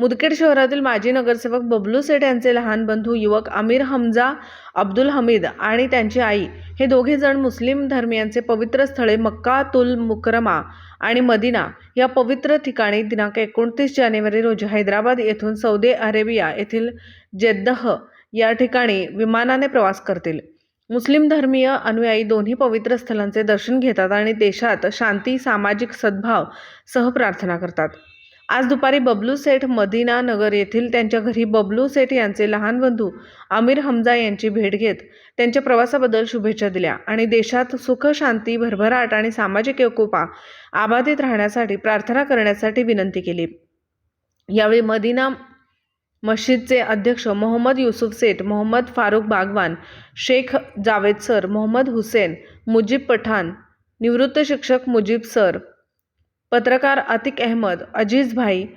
मुदखेड शहरातील माजी नगरसेवक बबलू सेठ यांचे लहान बंधू युवक अमीर हमजा अब्दुल हमीद आणि त्यांची आई हे दोघे जण मुस्लिम धर्मियांचे पवित्र स्थळे मक्कातुल मुकरमा आणि मदिना या पवित्र ठिकाणी दिनांक 29 जानेवारी रोजी हैदराबाद येथून सौदी अरेबिया येथील जेद्दह या ठिकाणी विमानाने प्रवास करतील। मुस्लिम धर्मीय अनुयायी दोन्ही पवित्र स्थळांचे दर्शन घेतात आणि देशात शांती, सामाजिक सद्भाव सह प्रार्थना करतात। आज दुपारी बबलू सेठ मदिना नगर येथील त्यांच्या घरी बबलू सेठ यांचे लहान बंधू अमीर हमजा यांची भेट घेत त्यांच्या प्रवासाबद्दल शुभेच्छा दिल्या आणि देशात सुख, शांती, भरभराट आणि सामाजिक एकोपा अबाधित राहण्यासाठी प्रार्थना करण्यासाठी विनंती केली। यावेळी मदिना मस्जिदचे अध्यक्ष मोहम्मद युसुफ सेठ, मोहम्मद फारूक बागवान, शेख जावेद सर, मोहम्मद हुसेन, मुजीब पठाण, निवृत्त शिक्षक मुजीब सर, पत्रकार अतिक अहमद, अजीज भाई,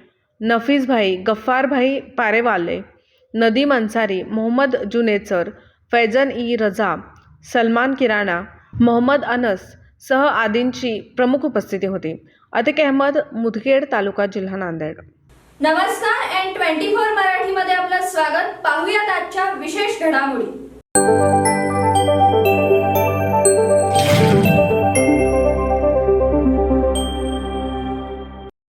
नफीस भाई, गफ्फार भाई पारेवाले, नदीम अंसारी, मोहम्मद जुनेद सर, फैजन ई रजा, सलमान किराणा, मोहम्मद अनस सह आदींची प्रमुख उपस्थिती होती। अतिक अहमद, मुदखेड तालुका, जिल्हा नांदेड। नमस्कार, N24 मराठीमध्ये आपलं स्वागत। पाहूयात आजच्या विशेष घडामोडी।